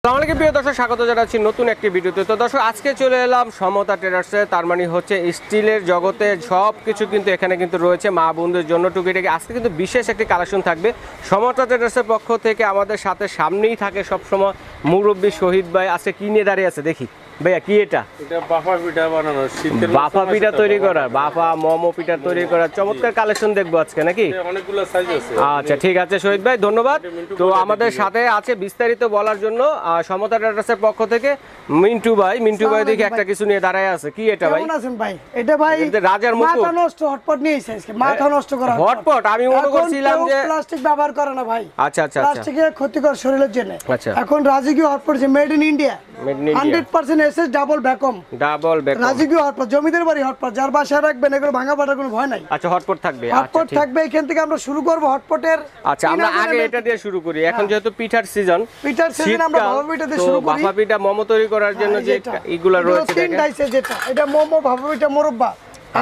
আসসালামু আলাইকুম প্রিয় দর্শক, স্বাগত জানাচ্ছি নতুন একটি ভিডিওতে। তো দর্শক, আজকে চলে এলাম সমতা ট্রেডার্সে। তার মানে হচ্ছে স্টিলের জগতে সব কিছু কিন্তু এখানে কিন্তু রয়েছে মা বোনদের জন্য টুকিটাকি। আজকে কিন্তু বিশেষ একটি কালেকশন থাকবে সমতা ট্রেডার্সের পক্ষ থেকে। আমাদের সাথে সামনেই থাকে সবসময় মুরব্বী শহীদ ভাই। আজকে কি নিয়ে দাঁড়িয়ে আছে দেখি ভাইয়া, কি এটা? বাফা পিঠা বানানো, বাফা পিঠা তৈরি করা, বাফা মোমো পিঠা তৈরি করা চমৎকার কালেকশন দেখবো আজকে নাকি? অনেকগুলো সাইজ আছে। আচ্ছা ঠিক আছে শহীদ ভাই, ধন্যবাদ। তো আমাদের সাথে আছে বিস্তারিত বলার জন্য সমতা ট্রেডার্সের পক্ষ থেকে মিন্টু ভাই। মিন্টু ভাই দেখি একটা কিছু নিয়ে দাঁড়ায় আছে। কি এটা ভাই? কেমন আছেন ভাই? এটা ভাই রাজার মুকুট। মাথা নষ্ট হটপট নিয়ে এসেছে আজকে, মাথা নষ্ট করা হটপট। আমি মনে করছিলাম যে প্লাস্টিক ব্যবহার করে না ভাই। আচ্ছা আচ্ছা আচ্ছা, প্লাস্টিকে ক্ষতিকর শরীরের জন্য। আচ্ছা। এখন রাজকীয় হটপট যে made in India, 100% SS double vacuum, double back রাজকীয় হটপট, জমিদার বাড়ি হটপট, যার বাসায় রাখবেন এগুলো ভাঙা ফাটার কোনো ভয় নাই। আচ্ছা, হটপট থাকবে। হটপট থাকবে। এখান থেকে আমরা শুরু করব হটপটের। আচ্ছা, আমরা আগে এটা দিয়ে শুরু করি। এখন যেহেতু পিঠার সিজন, পিঠার সিজন, আমরা ভাপা পিঠা দিয়ে শুরু করি। ভাপা পিঠা মোমো তৈরি করার জন্য যে এগুলা রয়েছে তিন ডাইসে, যেটা এটা মোমো, ভাপা পিঠা, মোরব্বা,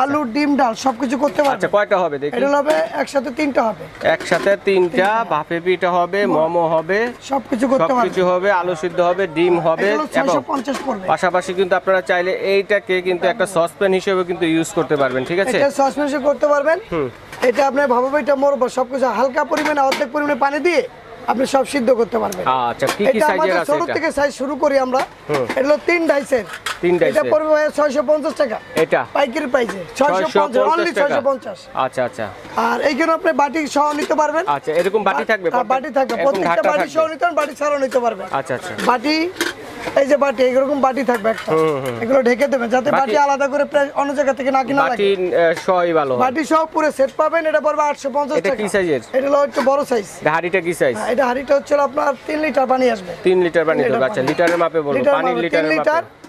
আলু, ডিম, ডাল সবকিছু করতে পারবে। আচ্ছা, কয়টা হবে দেখি? এটা হবে একসাথে তিনটা হবে। একসাথে তিনটা ভাপে পিঠা হবে, মোমো হবে, সবকিছু করতে পারবে। সবকিছু হবে, আলু সিদ্ধ হবে, ডিম হবে, এগুলো 650 পড়বে। পাশাপাশি কিন্তু আপনারা চাইলে এইটাকে কিন্তু একটা সসপ্যান হিসেবে কিন্তু ইউজ করতে পারবেন। ঠিক আছে, এটা সসপেন্সে করতে পারবেন। এটা আপনি ভাপা পিঠা, মোরব্বা সবকিছু হালকা পরিমাণে, অর্ধেক পরিমাণে পানি দিয়ে আপনি সব সিদ্ধ করতে পারবেন। আচ্ছা, কি কি এটা সাইজের আমাদের আছে? ছোট থেকে সাইজ শুরু করি আমরা। এটা হলো 3 ডাইসের। 3 ডাইসের। এটা পড়বে ভাই 650 টাকা। এটা পাইকারি প্রাইসে 650, অনলি 650। আচ্ছা আচ্ছা। আর এইখানে আপনি বাটি সহ নিতে পারবেন। আচ্ছা, এরকম বাটি থাকবে? বাটি থাকবে, প্রত্যেকটা বাটি সহ নিতে পারবেন, বাটি ছাড়াও নিতে পারবেন। আচ্ছা আচ্ছা। বাটি, এই যে বাটি, এরকম বাটি থাকবে একটা, এগুলো ঢেকে দেবেন যাতে বাটি আলাদা করে অন্য জায়গা থেকে না কিনা লাগে। বাটি সহই ভালো। বাটি সহ পুরো সেট পাবেন। এটা পড়বে 850 টাকা। এটা কি সাইজের? এটা হলো একটু বড় সাইজ। হাড়িটা কি সাইজ? এটা হাড়িটা হচ্ছে আপনার 3 লিটার পানি আসবে। 3 লিটার পানি দেবে। আচ্ছা, লিটারের মাপে বলবো, পানি লিটারের মাপে।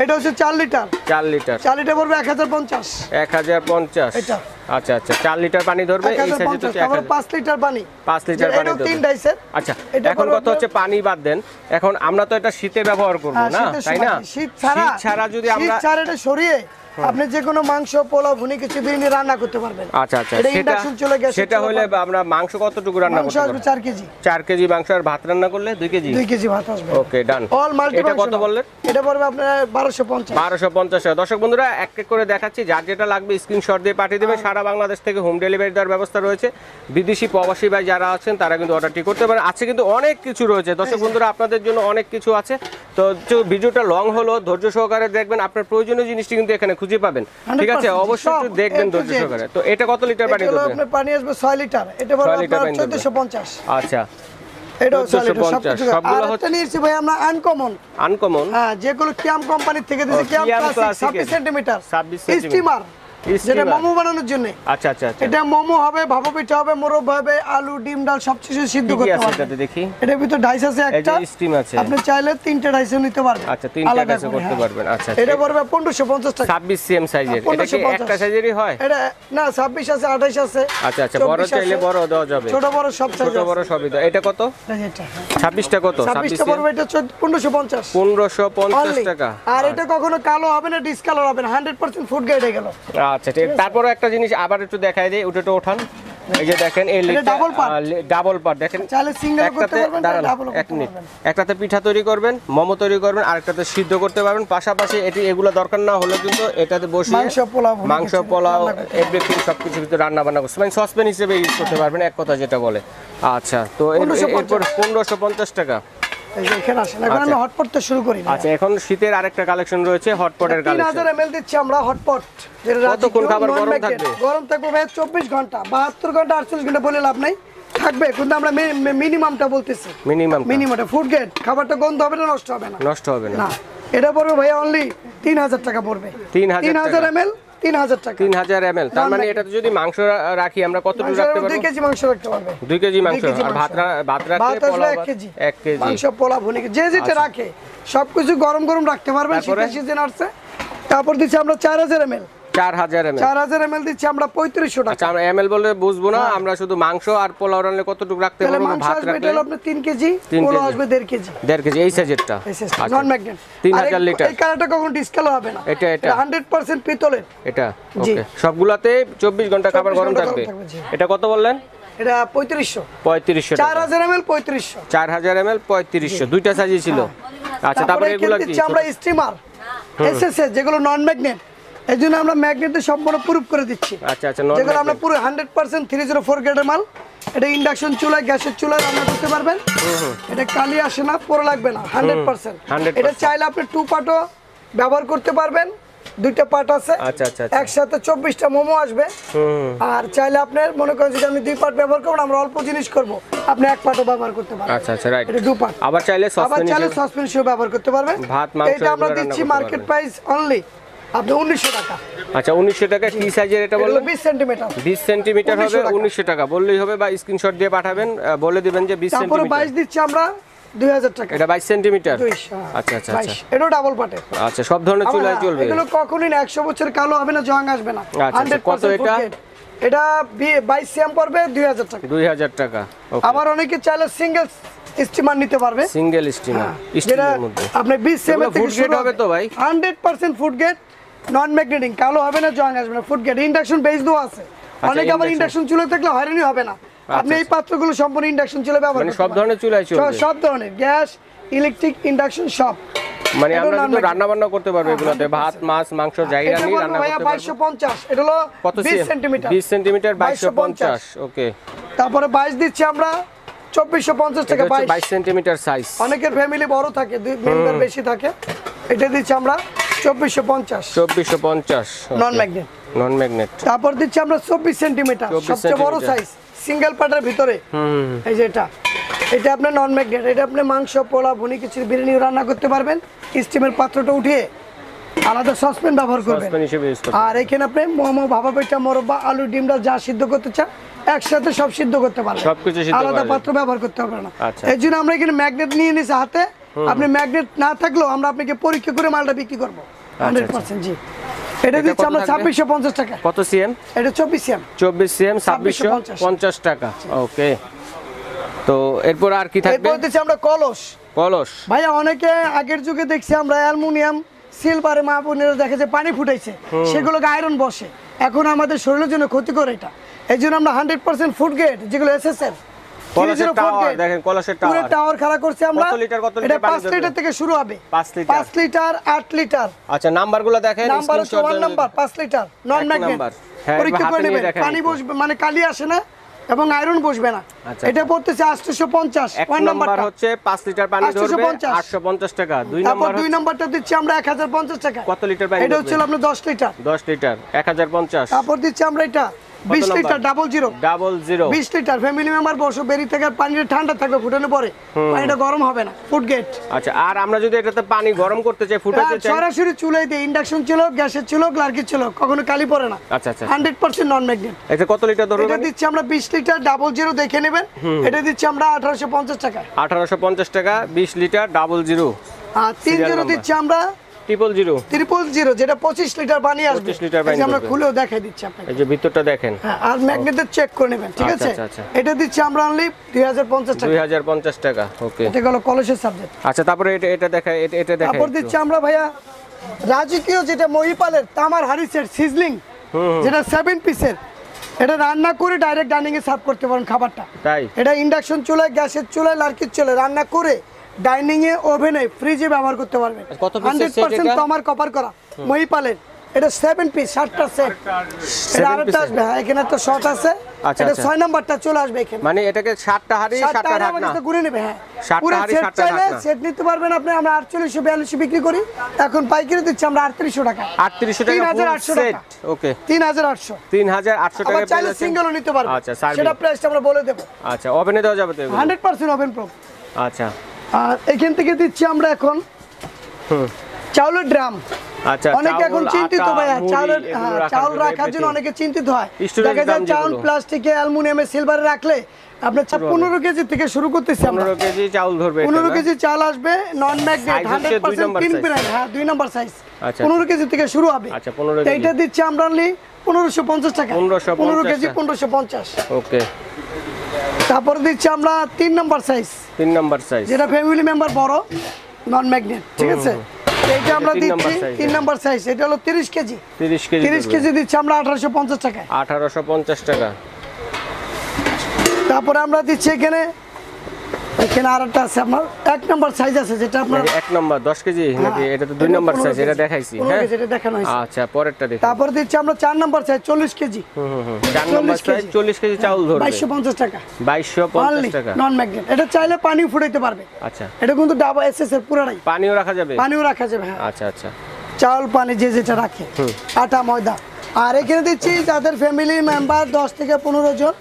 এটা হচ্ছে 4 লিটার। 4 লিটার। 4 লিটার পড়বে 1050। 1050। এটা আচ্ছা আচ্ছা, 4 লিটার পানি ধরবে। এই সাইজে তো 5 লিটার পানি। 5 লিটার পানি ধরবে। 3 ডাইসের। আচ্ছা, এখন কত হচ্ছে? পানি বাদ দেন। এখন আমরা তো এটা শীতে ব্যবহার করব না, তাই না? শীত ছাড়া যদি আমরা এটা সরিয়ে আপনি যে কোনো মাংস, পোলাও, ভুনি, কিছু বিরিয়ানি রান্না করতে পারবেন। আচ্ছা আচ্ছা, এটা ইন্ডাকশন চলে গেছে। সেটা হলে আমরা মাংস কতটুকু রান্না করতে পারবো? 4 কেজি। 4 কেজি মাংস। আর ভাত রান্না করলে 2 কেজি? 2 কেজি ভাত আসবে। Okay, done. All multi. এটা কত বললেন? এটা পড়বে আপনার 1250। 1250। দর্শক বন্ধুরা, এক এক করে দেখাচ্ছি, যার যেটা লাগবে স্ক্রিনশট দিয়ে পাঠিয়ে দেবেন। সারা বাংলাদেশ থেকে হোম ডেলিভারি দেওয়ার ব্যবস্থা রয়েছে। বিদেশি প্রবাসী ভাই যারা আছেন তারা কিন্তু অর্ডারটি করতে পারেন। আজকে কিন্তু অনেক কিছু রয়েছে দর্শক বন্ধুরা, আপনাদের জন্য অনেক কিছু আছে। তো ভিডিওটা লং হলো, ধৈর্য সহকারে দেখবেন, আপনার প্রয়োজনীয় জিনিসটি কিন্তু এখানে খুঁজে পাবেন। ঠিক আছে, অবশ্যই একটু দেখবেন ধৈর্য সহকারে। তো এটা কত লিটার পানি দেবে? আপনার পানি আসবে 6 লিটার। এটা পড়বে আপনার 1450। আচ্ছা, এটাও 6 লিটার। 1450। সবগুলো হচ্ছে নিয়েছি ভাই আমরা আনকমন। আনকমন। হ্যাঁ, যেগুলো কিয়াম কোম্পানি থেকে দিয়েছে। কিয়াম ক্লাসিক 26 সেন্টিমিটার স্টিমার, যেটা মোমো বানানোর জন্য। আচ্ছা আচ্ছা আচ্ছা। এটা মোমো হবে, ভাপা পিঠা হবে, মোরব্বা হবে, আলু, ডিম, ডাল সবকিছু সিদ্ধ করতে পারবেন। এটা দেখি। এটার ভিতর ডাইস আছে একটা, এই যে স্টিম আছে। আপনি চাইলে 3টা ডাইসও নিতে পারবেন। আচ্ছা, 3টা ডাইসও করতে পারবেন। আচ্ছা, এটা পড়বে 1550 টাকা। 26 সিএম সাইজের। এটা কি একটা সাইজেরই হয়? এটা না, 26 আছে, 28 আছে। আচ্ছা আচ্ছা, বড় চাইলে বড় দেওয়া যাবে, ছোট বড় সব সাইজ, ছোট বড় সবই দাও। এটা কত? এটা 26টা কত? 26টা পড়বে এটা 1550। 1550 টাকা। আর এটা কখনো কালো হবে না, ডিসকালার হবে না, 100% ফুড গ্রেড হয়ে গেল। আচ্ছা ঠিক। তারপরে একটা জিনিস আবার একটু দেখাই দেই, ওটা তো ওঠান। এই যে দেখেন, এই ডাবল পার্ট দেখেন। চাইলে সিঙ্গেল করতে পারবেন, ডাবল করতে পারবেন। একটাতে পিঠা তৈরি করবেন, মোমো তৈরি করবেন, আরেকটাতে সিদ্ধ করতে পারবেন। পাশাপাশি এগুলো দরকার না হলে কিন্তু এটাতে বসে মাংস, পোলাও, এভরিথিং সবকিছু কিন্তু রান্না বান্না করতে পারেন, সসপ্যান হিসেবে ইউজ করতে পারবেন, এক কথা যেটা বলে। আচ্ছা, তো এরপর 1550 টাকা। এখানে আসেন, এখন আমি হটপট তো শুরু করি। আচ্ছা, এখন শীতের আরেকটা কালেকশন রয়েছে, হটপটের কালেকশন। 3000 ml দিচ্ছি আমরা হটপট, যেটা কতক্ষণ খাবার গরম থাকবে? গরম থাকবে ভাই 24 ঘন্টা, 72 ঘন্টা, 48 ঘন্টা বলে লাভ নাই, থাকবে। কিন্তু আমরা মিনিমামটা বলতেছি, মিনিমামটা ফুড গ্রেড। খাবারটা গন্ধ হবে না, নষ্ট হবে না। নষ্ট হবে না। এটা পড়বে ভাই অনলি 3000 টাকা পড়বে। 3000 ml 3000 টাকা। 3000 ml। তার মানে এটাতে যদি মাংস রাখি আমরা কতটুকু রাখতে পারবো? 2 কেজি মাংস রাখতে পারবে। 2 কেজি মাংস। আর ভাত রাখলে পোলাও 1 কেজি। মাংস, পোলাও, ভুনি, যে যেটা রাখে সবকিছু গরম গরম রাখতে পারবেন। শীতের সিজন আসছে। তারপর দিচ্ছি আমরা 4000 ml। 4000 ml দিচ্ছি আমরা 3500 টাকা। আচ্ছা, আমরা ml বলে বুঝবো না, আমরা শুধু মাংস আর পোলাও রান্নালে কতটুকু রাখতে পারবো? ভাত রাখলে আপনি 3 কেজি, পোলাও আসবে 1.5 কেজি। 1.5 কেজি এই সাইজেরটা। নন ম্যাগনেট 3000 লিটার। এই কালারটা কখনো ডিসকালার হবে না। এটা 100% পিতলের। এটা ওকে। সবগুলাতে 24 ঘন্টা খাবার গরম থাকবে। এটা কত বললেন? এটা 3500 3500 টাকা 4000 ml 3500 4000 ml 3500 দুইটা সাইজই ছিল। আচ্ছা তারপরে এগুলো কি? আমরা স্টিমার এসএসএস যেগুলো নন ম্যাগনেট, এজন্য আমরা ম্যাগনেটে সম্পূর্ণ প্রুফ করে দিচ্ছি। আচ্ছা আচ্ছা যেগুলো আমরা পুরো 100% 304 গ্রেডের মাল। এটা ইন্ডাকশন চুলায়, গ্যাসের চুলায় রান্না করতে পারবেন। এটা কালি আসে না, পোড়া লাগবে না, 100%। এটা চাইলে আপনি 2 পার্টও ব্যবহার করতে পারবেন, 2টা পার্ট আছে। আচ্ছা আচ্ছা একসাথে 24টা মোমো আসবে। আর চাইলে আপনি মনে করেন যদি আমি 2 পার্ট ব্যবহার করব, আমরা অল্প জিনিস করব, আপনি 1 পার্টও ব্যবহার করতে পারবেন। আচ্ছা আচ্ছা রাইট। এটা 2 পার্ট। আবার চাইলে সসপ্যান হিসেবে ব্যবহার করতে পারবেন। ভাত মাংস এটা আমরা দিচ্ছি মার্কেট প্রাইস অনলি আপনি 1900 টাকা। আচ্ছা 1900 টাকা। কি সাইজের এটা বললেন? 20 সেন্টিমিটার। 20 সেন্টিমিটার হবে 1900 টাকা বললেই হবে, বা স্ক্রিনশট দিয়ে পাঠাবেন, বলে দিবেন যে 20 তারপরে সেন্টিমিটার। 22 দিচ্ছি আমরা 2000 টাকা। এটা 22 সেন্টিমিটার। 200। আচ্ছা আচ্ছা আচ্ছা। এটা ডাবল পার্টে। আচ্ছা সব ধরনের চুলায় চলবে। এগুলো কখনোই না 100 বছর কালো হবে না, জং আসবে না। আচ্ছা কত এটা? এটা 22 সিএম পড়বে 2000 টাকা। 2000 টাকা। ওকে। আবার অনেকে চাইলে সিঙ্গেল স্টিমার নিতে পারবে। সিঙ্গেল স্টিমার যেটা স্টিলের মধ্যে আপনি 20 সিএম থেকে ফুড গ্রেড হবে তো ভাই? 100% ফুড গ্রেড, নন ম্যাগনেটিং, কালো হবে না, জং আসবে না, ফুড গ্রেড। ইন্ডাকশন বেস দেওয়া আছে। অনেকে আবার ইন্ডাকশন চুলা থাকলে হয়রানি হবে না। আপনি এই পাত্রগুলো সম্পূর্ণ ইন্ডাকশন চুলা ব্যবহার মানে করতে সব ধরনের চুলায় চলবে? সব ধরনের, গ্যাস, ইলেকট্রিক, ইন্ডাকশন সব। মানে আমরা কিন্তু রান্না বান্না করতে পারবো এগুলোতে, ভাত মাছ মাংস যাই রান্না করতে পারবো। 2250। এটা হলো কত 20 সেন্টিমিটার। 20 সেন্টিমিটার 2250। ওকে। তারপরে 22 দিচ্ছি আমরা 2450 টাকা। 22 সেন্টিমিটার সাইজ। অনেকের ফ্যামিলি বড় থাকে, 2 মেম্বার বেশি থাকে, এটা দিচ্ছি আমরা 2450। 2450 নন ম্যাগনেট। নন ম্যাগনেট। তারপর দিচ্ছি আমরা 24 সেন্টিমিটার, সবচেয়ে বড় সাইজ, সিঙ্গেল পার্টের ভিতরে। এই যে এটা আপনার নন ম্যাগনেট। এটা আপনি মাংস, পোলা, ভুনি, কিছু বিরিয়ানি রান্না করতে পারবেন। স্টিমের পাত্রটা উঠিয়ে আলাদা সসপ্যান ব্যবহার করবেন। সসপ্যান হিসেবে ইউজ করতে। আর এখানে আপনি মোমো, ভাপা পিঠা, মোরব্বা, আলু, ডিমটা যা সিদ্ধ করতে চান একসাথে সব সিদ্ধ করতে পারবেন। সবকিছু সিদ্ধ করা আলাদা যায়। পাত্র ব্যবহার করতে হবে না। আচ্ছা। এই জন্য আমরা এখানে ম্যাগনেট নিয়ে নিছি হাতে। আপনি ম্যাগনেট না থাকলেও আমরা আপনাকে পরীক্ষা করে মালটা বিক্রি করব 100%। জি। এটা দিচ্ছি আমরা 2650 টাকা। কত সিএম? এটা 24 সিএম। 24 সিএম 2650 টাকা। ওকে। তো এরপর আর কি থাকবে? এরপর দিচ্ছি আমরা কলস। কলস ভাইয়া অনেকে আগের যুগে দেখছি আমরা অ্যালুমিনিয়াম, সিলভারে মা বোনেরা দেখে যে পানি ফুটাইছে, সেগুলোকে আয়রন বসে, এখন আমাদের শরীরের জন্য ক্ষতিকর এটা। এই জন্য আমরা 100% ফুড গ্রেড যেগুলো এসএসএল কলসের টাওয়ার দেখেন, কলসের পুরো টাওয়ার টাওয়ার খাড়া করছি আমরা। কত লিটার এটা পানি 5 লিটার থেকে শুরু হবে। 5 লিটার 5 লিটার 8 লিটার। আচ্ছা নাম্বারগুলো দেখেন। নাম্বার হচ্ছে 1 নাম্বার 5 লিটার নন ম্যাগনেট। পরীক্ষা করে নেবেন, পানি বসবে মানে কালি আসে না এবং আয়রন বসবে না। এটা পড়তেছে 850। 1 নাম্বার হচ্ছে 5 লিটার পানি ধরবে 850 টাকা। 2 নাম্বার 2 নাম্বারটা দিচ্ছি আমরা 1050 টাকা। কত লিটার পানি? এটা হচ্ছে আপনার 10 লিটার। 10 লিটার 1050। তারপর দিচ্ছি আমরা এটা 20 লিটার 00 20 লিটার। ফ্যামিলি মেম্বার বসো, বেরি থেকে পানিটা ঠান্ডা থাকবে, ফুটানোর পরে পানিটা গরম হবে না, ফুড গেট। আচ্ছা আর আমরা যদি এটাতে পানি গরম করতে চাই, ফুটাতে চাই, সরাসরি চুলায় দিয়ে, ইন্ডাকশন চুলো, গ্যাসের চুলো, লার্কির চুলো, কখনো কালি পড়ে না। আচ্ছা আচ্ছা 100% নন ম্যাগনেট। এটা কত লিটার ধরবে? এটা দিচ্ছি আমরা 20 লিটার 00 দেখে নেবেন। এটা দিচ্ছি আমরা 1850 টাকা। 1850 টাকা 20 লিটার 00। আর 30 দিচ্ছি আমরা 000 যেটা 25 লিটার পানি আসবে। 25 লিটার পানি আমরা খুলেও দেখাই দিচ্ছি আপনাকে। এই যে ভিতরটা দেখেন। হ্যাঁ, আর ম্যাগনেটের চেক করে নেবেন, ঠিক আছে? এটা দিচ্ছি আমরা অনলি 2050 টাকা। 2050 টাকা। ওকে। এটা হলো কলসের সাবজেক্ট। আচ্ছা তারপরে এটা দেখাই, এটা দেখাই। তারপর দিচ্ছি আমরা ভাইয়া রাজকীয়, যেটা মহিপালের তামার হাড়ি সেট সিজলিং, যেটা 7 পিসের। এটা রান্না করে ডাইরেক্ট ডাইনিং এ সার্ভ করতে পারেন খাবারটা। তাই এটা ইন্ডাকশন চুলায়, গ্যাসের চুলায়, লার্কির চুলায় রান্না করে ডাইনিং এ, ওভেনে, ফ্রিজে ব্যবহার করতে পারবেন। 100% তামার কপার করা মহিপালের। এটা 7 পিস 7টা সেট। এটা আরেকটা আসবে, হ্যাঁ এখানে একটা শর্ট আছে। এটা 6 নাম্বারটা চলে আসবে এখানে। মানে এটাকে 7টা হাড়ি 7টা ঢাকনা ঘুরে নেবে। হ্যাঁ 7টা হাড়ি 7টা ঢাকনা সেট নিতে পারবেন আপনি। আমরা 4842 বিক্রি করি, এখন পাইকারি দিচ্ছি আমরা 3800 টাকা। 3800 টাকা 3800 টাকা। ওকে 3800 টাকা চাইলে সিঙ্গেলও নিতে পারবেন। আচ্ছা সেটা প্রাইসটা আমরা বলে দেব। আচ্ছা ওভেনে দেওয়া যাবে তো? 100% ওভেন প্রুফ। আচ্ছা আর এখান থেকে দিচ্ছি আমরা এখন চাউলের ড্রাম। আচ্ছা অনেকে এখন চিন্তিত ভাইয়া, চাউল রাখার জন্য অনেকে চিন্তিত হয়। দেখা যায় চাউল প্লাস্টিকে, অ্যালুমিনিয়ামে, সিলভারে রাখলে আপনার 15 কেজি থেকে শুরু করতেছি আমরা। 15 কেজি চাউল ধরবে। 15 কেজি চাল আসবে নন ম্যাগনেট 100% তিন পিরান। হ্যাঁ 2 নাম্বার সাইজ। 15 কেজি থেকে শুরু হবে। আচ্ছা 15 কেজি। এইটা দিচ্ছি আমরা অনলি 1550 টাকা। 15 কেজি 1550। ওকে। তারপর দিচ্ছি আমরা 3 নাম্বার সাইজ। 3 নাম্বার সাইজ, যেটা ফ্যামিলি মেম্বার বড়, নন ম্যাগনেট, ঠিক আছে? এইটা আমরা দিচ্ছি 3 নাম্বার সাইজ। এটা হলো 30 কেজি। 30 কেজি দিচ্ছি আমরা 1850 টাকা। 1850 টাকা। তারপরে আমরা দিচ্ছি এখানে আরেকটা আছে আপনার 1 নম্বর সাইজ আছে যেটা আপনার 1 নম্বর 10 কেজি নাকি এটা তো 2 নম্বর সাইজ এটা দেখাইছি হ্যাঁ যেটা দেখানো হয়েছে। আচ্ছা পরেরটা দেখি। তারপর দিচ্ছি আমরা 4 নম্বর সাইজ 40 কেজি। 4 নম্বর সাইজ 40 কেজি চাউল ধরবে 2250 টাকা। 2250 টাকা নন ম্যাগনেট। এটা চাইলে পানিও ফুটাইতে পারবে। আচ্ছা এটা কিন্তু ডাবল এসএস এর পুরাটাই পানিও রাখা যাবে? পানিও রাখা যাবে হ্যাঁ। আচ্ছা আচ্ছা চাউল পানি যে যেটা রাখে, আটা ময়দা। আর এখানে দিচ্ছি যাদের ফ্যামিলি মেম্বার 10 থেকে 15 জন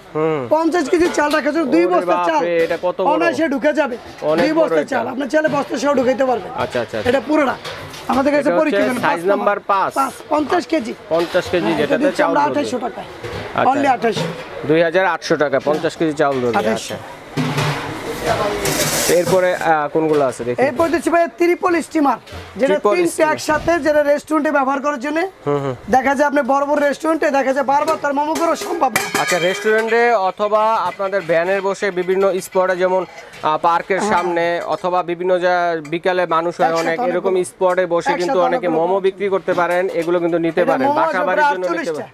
50 কেজি চাল রাখার জন্য 2 বস্তা চাল এটা কত বড় অনায়াসে ঢুকে যাবে। 2 বস্তা চাল আপনি চাইলে বস্তা সহ ঢুকাইতে পারবেন। আচ্ছা আচ্ছা এটা পুরোটা আমাদের কাছে পরীক্ষা করেন। সাইজ নাম্বার 5 50 কেজি 50 কেজি যেটাতে চাউল আমরা ধরবে 2800 টাকা আচ্ছা। অনলি 2800 2800 টাকা 50 কেজি চাউল ধরবে 2800 আচ্ছা এরপরে কোনগুলো আছে দেখি। এরপর দিচ্ছি ভাই ট্রিপল স্টিমার যেটা তিনটে একসাথে যেটা রেস্টুরেন্টে ব্যবহার করার জন্য দেখা যায় আপনি বড় বড় রেস্টুরেন্টে দেখা যায় বারবার তার মোমো করা সম্ভব না। আচ্ছা রেস্টুরেন্টে অথবা আপনাদের ভ্যানের বসে বিভিন্ন স্পটে যেমন পার্কের সামনে অথবা বিভিন্ন বিকালে মানুষ হয় অনেক এরকম স্পটে বসে কিন্তু অনেকে মোমো বিক্রি করতে পারেন এগুলো কিন্তু নিতে পারেন বাসাবাড়ির জন্য নিতে পারেন।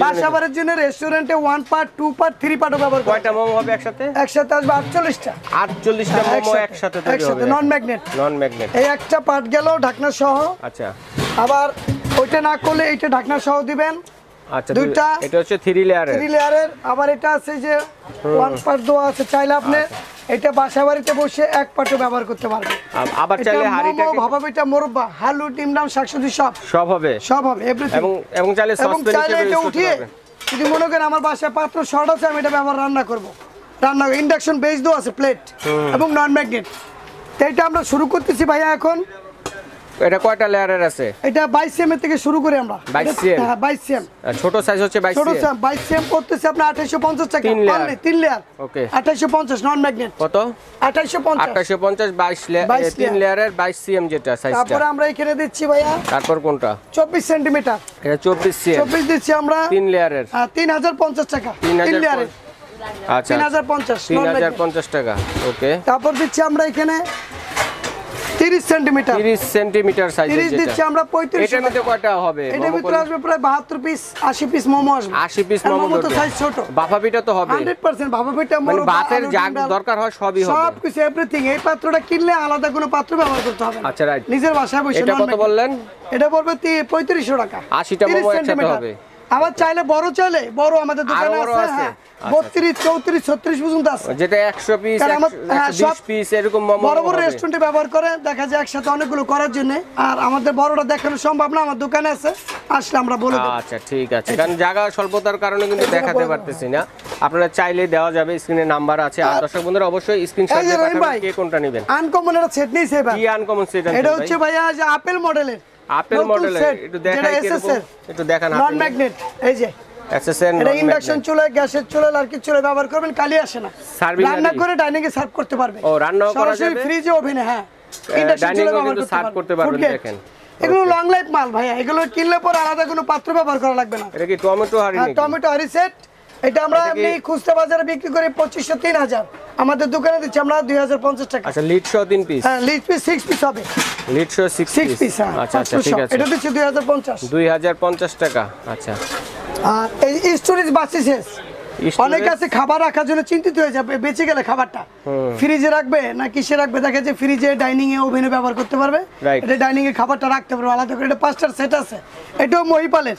বাসাবাড়ির জন্য রেস্টুরেন্টে 1 পার্ট 2 পার্ট 3 পার্টও ব্যবহার করে। কয়টা মোমো হবে একসাথে? একসাথে আসবে 48টা 48টা মোমো একসাথে তৈরি হবে নন ম্যাগনেট। নন ম্যাগনেট এই একটা পার্ট গেল ঢাকনা সহ। আচ্ছা আবার ওইটা না করলে এইটা ঢাকনা সহ দিবেন। আচ্ছা দুইটা এটা হচ্ছে 3 লেয়ারের আবার এটা আছে যে 1 পার্ট দেওয়া আছে চাইলে আপনি এটা বাসাবাড়িতে বসে 1 পার্টও ব্যবহার করতে পারবেন। আবার চাইলে হাঁড়িটাকে ভাবাবে এটা মোরব্বা হালু ডিম ডাম শাকসবজি সব হবে এভরিথিং। এবং চাইলে সসপ্যান হিসেবে এটা উঠিয়ে যদি মনে করেন আমার বাসায় পাত্র শর্ট আছে আমি এটা ব্যবহার রান্না করব ইন্ডাকশন বেস দেওয়া আছে প্লেট এবং নন ম্যাগনেট। তো এটা আমরা শুরু করতেছি ভাইয়া এখন। এটা কয়টা লেয়ারের আছে? এটা 22 cm থেকে শুরু করে আমরা 22 cm হ্যাঁ 22 cm ছোট সাইজ হচ্ছে 22 ছোট 22 cm করতেছে আপনি 2850 টাকা 3 লেয়ার ওকে 2850 নন ম্যাগনেট কত 2850 22 লেয়ার 3 লেয়ারের 22 cm যেটা সাইজটা। তারপর আমরা এখানে দিচ্ছি ভাইয়া তারপর কোনটা 24 cm এটা 24 cm 24 দিচ্ছি আমরা 3 লেয়ারের 3050 টাকা 3 লেয়ারের আচ্ছা 3050 টাকা ওকে। তারপর দিচ্ছি আমরা এখানে 30 সেন্টিমিটার সাইজ 30 দিচ্ছি আমরা 35। এটার মধ্যে কয়টা হবে? এটার ভিতরে আসবে প্রায় 72 পিস 80 পিস মোমো আসবে। 80 পিস মোমো তো সাইজ ছোট। বাফা পিঠা তো হবে 100% বাফা পিঠা মানে ভাতের যা দরকার হয় সবই হবে সব কিছু এভরিথিং। এই পাত্রটা কিনলে আলাদা কোনো পাত্র ব্যবহার করতে হবে না। আচ্ছা রাইট নিজের বাসায় বসে। এটা কত বললেন? এটা পড়বে 3500 টাকা 80টা মোমো একসাথে হবে। আবার চাইলে বড় আমাদের দোকানে আছে হ্যাঁ 32 34 36 পর্যন্ত আছে যেটা 100 পিস 120 পিস এরকম মোমো বড় বড় রেস্টুরেন্টে ব্যবহার করে দেখা যায় একসাথে অনেকগুলো করার জন্য। আর আমাদের বড়টা দেখানো সম্ভব না, আমার দোকানে আছে আসলে আমরা বলে দেব। আচ্ছা ঠিক আছে কারণ জায়গা স্বল্পতার কারণে কিন্তু দেখাতে পারতেছি না। আপনারা চাইলে দেওয়া যাবে স্ক্রিনে নাম্বার আছে। আর দর্শক বন্ধুরা অবশ্যই স্ক্রিনশট দিয়ে পাঠাবেন কে কোনটা নেবেন। আনকমন একটা সেট নিয়েছে এবার। কি আনকমন সেট আছে? এটা হচ্ছে ভাইয়া যে আপেল মডেলের আপেল মডেলের একটু দেখাই একটু দেখান নন ম্যাগনেট। এই যে এসএসএন এটা ইন্ডাকশন চুলায় গ্যাসের চুলায় লার্কির চুলায় ব্যবহার করবেন কালি আসে না। রান্না করে ডাইনিং এ সার্ভ করতে পারবে। ও রান্নাও করা যাবে ফ্রিজে ওভেনে হ্যাঁ ডাইনিং এ কিন্তু সার্ভ করতে পারবেন। দেখেন এগুলো লং লাইফ মাল ভাইয়া, এগুলো কিনলে পরে আলাদা কোনো পাত্র ব্যবহার করা লাগবে না। এটা কি টমেটো হাঁড়ি নাকি? টমেটো হাঁড়ি সেট। এটা আমরা এমনি খুচরা বাজারে বিক্রি করি 2500 3000, আমাদের দোকানে দিচ্ছি আমরা 2050 টাকা। আচ্ছা লিড সহ 3 পিস হ্যাঁ লিড পিস 6 পিস হবে। লিড সহ 6 পিস আচ্ছা আচ্ছা ঠিক আছে এটা দিচ্ছি 2050 টাকা আচ্ছা। আর এই স্টোরেজ বাসি শেষ। অনেক আছে খাবার রাখার জন্য চিন্তিত হয়ে যাবে বেঁচে গেলে খাবারটা ফ্রিজে রাখবে না কিসে রাখবে। দেখা যায় ফ্রিজে ডাইনিং এ ওভেনে ব্যবহার করতে পারবে। এটা ডাইনিং এ খাবারটা রাখতে পারবে আলাদা করে। এটা 5টার সেট আছে। এটাও মহিপালের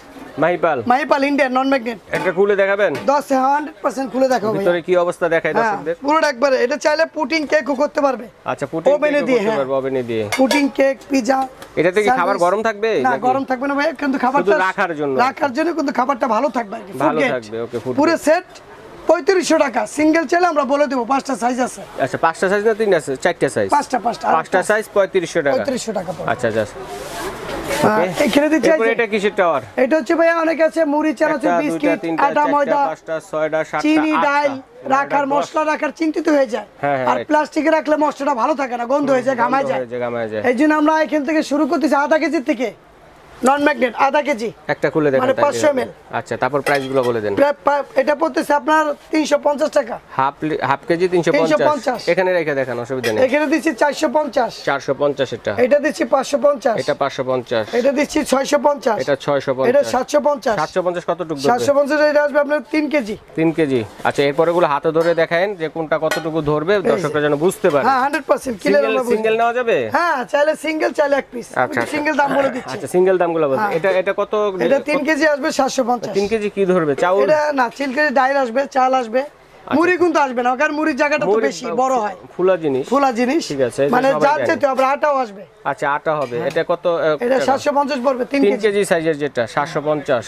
মাহিপাল ইন্ডিয়ান নন ম্যাগনেট। এটা খুলে দেখাবেন? 100% খুলে দেখাবো। ভিতরে কি অবস্থা দেখাই দর্শকদের? পুরো একবারে। এটা চাইলে পুটিং কেকও করতে পারবে। আচ্ছা পুটিং কেক করতে পারবে ওভেনে দিয়ে। Putting cake pizza. এটাতে কি খাবার গরম থাকবে? না গরম থাকবে না ভাই, কিন্তু খাবারটা রাখার জন্য কিন্তু খাবারটা ভালো থাকবে। ভালো থাকবে ওকে। পুরো সেট 3500 টাকা। সিঙ্গেল চাইলে আমরা বলে দেব 5টা সাইজ আছে। আচ্ছা 5টা সাইজ না 3টা সাইজ? 4টা সাইজ। 5টা সাইজ 3500 টাকা। 3500 টাকা পড়বে। আচ্ছা জাস্ট এখানে দিচ্ছি। এটা কিসের টাওয়ার? এটা হচ্ছে ভাই অনেক আছে মুড়ি চানাচুর বিস্কিট আটা ময়দা 5টা 6টা 7টা চিনি ডাল রাখার মশলা রাখার চিন্তিত হয়ে যায়। আর প্লাস্টিকে রাখলে মশলাটা ভালো থাকে না, গন্ধ হয়ে যায়, ঘামায় যায়। এই জন্য আমরা এখান থেকে শুরু করতেছি আধা কেজি থেকে নন ম্যাগনেট আধা কেজি একটা খুলে দেখেন মানে তাহলে 500 হবে। ml আচ্ছা, তারপর প্রাইস গুলো বলে দেন। এটা পড়তেছে আপনার 350 টাকা। Half KG 350। 350 এখানে রেখে দেখেন, অসুবিধা নেই। এখানে দিচ্ছি 450। 450 এটা। এটা দিচ্ছি 550। এটা 550। এটা দিচ্ছি 650। এটা 650। এটা 750। 750 কতটুকু ধরবে? 750 এটা আসবে আপনার 3 কেজি। 3 কেজি। আচ্ছা, এরপরে গুলো হাতে ধরে দেখায়েন যে কোনটা কতটুকু ধরবে, দর্শকরা যেন বুঝতে পারে। হ্যাঁ 100% ক্লিয়ার আমরা বুঝি। সিঙ্গেল নেওয়া যাবে? হ্যাঁ, চাইলে সিঙ্গেল চাইলে এক পিস। আচ্ছা, সিঙ্গেল দাম বলে দিচ্ছি। আচ্ছা, সিঙ্গেল দামগুলো বলুন। এটা কত? এটা 3 কেজি আসবে 750। 3 কেজি কি ধরবে? চাউল? এটা না, 3 কেজি ডাইল আসবে, চাল আসবে, মুড়ি কিন্তু আসবে না, কারণ মুড়ির জায়গাটা তো বেশি বড় হয়, ফুলা জিনিস। ফুলা জিনিস, ঠিক আছে, এটা মানে সবাই যার জানে। চাইতে আবার আটাও আসবে। আচ্ছা, আটা হবে। এটা কত? এটা 750 পড়বে 3 3 কেজি। কেজি সাইজের যেটা 750।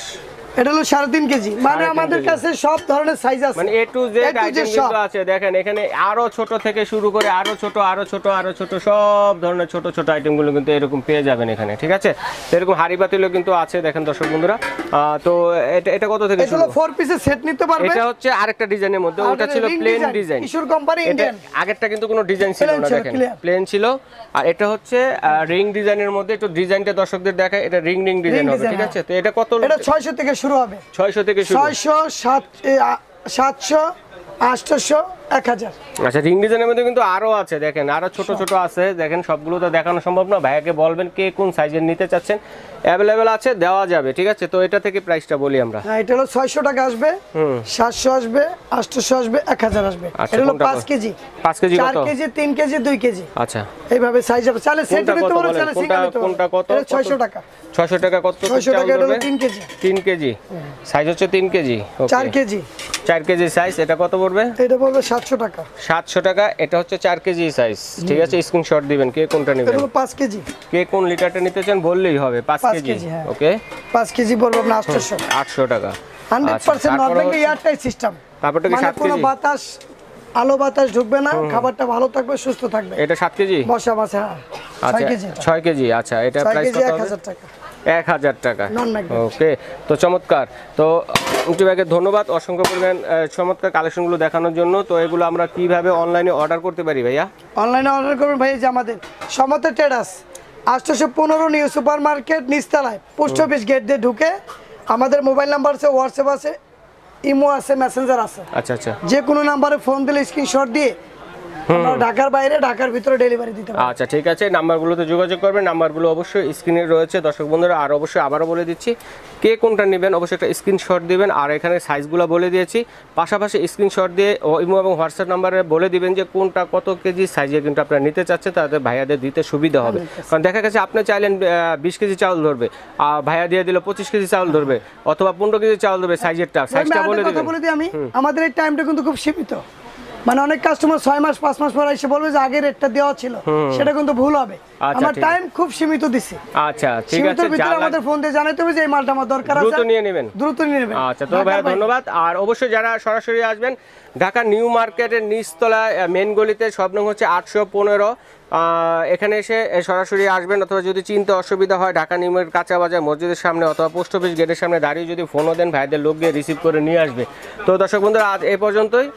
এটা হলো 3.5 কেজি। মানে 3.5 আমাদের কেজি। কাছে সব ধরনের সাইজ আছে, মানে A to Z আইটেম কিন্তু আছে। দেখেন এখানে আরো ছোট থেকে শুরু করে আরো ছোট সব ধরনের ছোট ছোট আইটেমগুলো কিন্তু এরকম পেয়ে যাবেন এখানে, ঠিক আছে। তো এরকম হাড়ি পাতিলও কিন্তু আছে, দেখেন দর্শক বন্ধুরা। তো এটা কত থেকে এটা শুরু? হলো 4 পিসের সেট নিতে পারবে। এটা হচ্ছে আরেকটা ডিজাইনের মধ্যে, ওটা ছিল প্লেন ডিজাইন। কিশোর কোম্পানি ইন্ডিয়ান। আগেরটা কিন্তু কোনো ডিজাইন ছিল না, দেখেন প্লেন ছিল। আর এটা হচ্ছে রিং ডিজাইনের মধ্যে, একটু ডিজাইনটা দর্শকদের দেখায়। এটা রিং ডিজাইন হবে, ঠিক আছে। তো এটা কত? এটা 600 থেকে শুরু হবে। 600 থেকে শুরু। 600, 700, 800, 1000। আচ্ছা, রিং ডিজাইনের মধ্যে কিন্তু আরো আছে, দেখেন আরো ছোট ছোট আছে। দেখেন সবগুলো তো দেখানো সম্ভব না, ভাইয়াকে বলবেন কে কোন সাইজের নিতে চাচ্ছেন, অ্যাভেলেবেল আছে, দেওয়া যাবে, ঠিক আছে। তো এটা থেকে প্রাইসটা বলি আমরা। হ্যাঁ, এটা হলো 600 টাকা আসবে, 700 আসবে, 800 আসবে, 1000 আসবে। আচ্ছা, এটা হলো কোনটা 5 কেজি, 5 কেজি 4 কত? KG, 3 KG, 2 KG. আচ্ছা, এইভাবে সাইজ হবে। চাইলে সেট কোনটা নিতে কত পারো, বলেন? চাইলে সিঙ্গেল নিতে পারো। কোনটা কত? এটা 600 টাকা। 600 টাকা কত? 600 টাকা এটা হলো 3 কেজি। 3 কেজি সাইজ হচ্ছে 3 কেজি। 4 কেজি। 4 কেজি সাইজ, এটা কত পড়বে? এটা পড়বে 700 টাকা। 700 টাকা। এটা হচ্ছে 4 কেজি সাইজ, ঠিক আছে। স্ক্রিনশট দিবেন কে কোনটা এটা নেবেন। হলো 5 কেজি। কে কোন লিটারটা নিতে চান বললেই হবে। 5 5 কেজি, কেজি, হ্যাঁ। ওকে। 5 কেজি পড়বে আপনার 800। 800 টাকা। 100% নট ব্যাংক এয়ারটাইট সিস্টেম। তারপরটা কি মানে 7 কোনো কেজি? বাতাস, আলো বাতাস ঢুকবে না, খাবারটা ভালো থাকবে, সুস্থ থাকবে। এটা 7 কেজি? বসা মাছ, হ্যাঁ। 6 আচ্ছা, কেজি। 6 কেজি। আচ্ছা, এটা 6 প্রাইস কেজি কত হবে? 1000 টাকা। 1000 টাকা। নন ম্যাগনেট। ওকে, তো চমৎকার। তো উটি ভাইকে ধন্যবাদ অসংখ্য পরিমাণ চমৎকার কালেকশনগুলো দেখানোর জন্য। তো এগুলো আমরা কিভাবে অনলাইনে অর্ডার করতে পারি ভাইয়া? অনলাইনে অর্ডার করবেন ভাই, যে আমাদের সমতে ট্রেডার্স 815 নিউ সুপার মার্কেট নিচতলায়, পোস্ট অফিস গেট দিয়ে ঢুকে আমাদের মোবাইল নাম্বার আছে, হোয়াটসঅ্যাপ আছে, ইমো আছে, মেসেঞ্জার আছে। আচ্ছা আচ্ছা, যে কোনো নাম্বারে ফোন দিলে স্ক্রিনশট দিয়ে আমরা ঢাকার বাইরে, ঢাকার ভিতরে ডেলিভারি দিতে পারি। আচ্ছা, ঠিক আছে। নাম্বারগুলোতে যোগাযোগ করবেন, নাম্বারগুলো অবশ্যই স্ক্রিনে রয়েছে দর্শক বন্ধুরা। আর অবশ্যই আবারও বলে দিচ্ছি, কে কোনটা নেবেন অবশ্যই একটা স্ক্রিনশট দিবেন। আর এখানে সাইজগুলো বলে দিয়েছি, পাশাপাশি স্ক্রিনশট দিয়ে ইমো এবং হোয়াটসঅ্যাপ নাম্বারে বলে দিবেন যে কোনটা কত কেজি সাইজে কিন্তু আপনারা নিতে চাচ্ছেন, তাদের ভাইয়াদের দিতে সুবিধা হবে। কারণ দেখা গেছে আপনি চাইলেন 20 কেজি চাউল ধরবে, আর ভাইয়া দিয়ে দিল 25 কেজি চাউল ধরবে, অথবা 15 কেজি চাউল ধরবে, সাইজটা বলে কথা দিবেন। বলে দিই আমি, আমাদের এই টাইমটা কিন্তু খুব সীমিত। মানে অনেক কাস্টমার 6 মাস 5 মাস পর এসে বলবে যে আগে রেটটা দেওয়া ছিল, সেটা কিন্তু ভুল হবে। আমার টাইম খুব সীমিত দিছি। আচ্ছা, ঠিক আছে। সীমিতের ভিতরে আমাদের ফোন দিয়ে জানাইতে হবে যে এই মালটা আমার দরকার আছে, দ্রুত নিয়ে নেবেন, দ্রুত নিয়ে নেবেন। আচ্ছা, তো ভাইয়া ধন্যবাদ। আর অবশ্যই যারা সরাসরি আসবেন, ঢাকা নিউ মার্কেটের নিচতলা মেন গলিতে, সব নং হচ্ছে 815। এখানে এসে সরাসরি আসবেন, অথবা যদি চিনতে অসুবিধা হয় ঢাকা নিউ মার্কেট কাঁচা বাজার মসজিদের সামনে অথবা পোস্ট অফিস গেটের সামনে দাঁড়িয়ে যদি ফোনও দেন, ভাইদের লোক গিয়ে রিসিভ করে নিয়ে আসবে। তো দর্শক বন্ধুরা, আজ এ পর্যন্তই।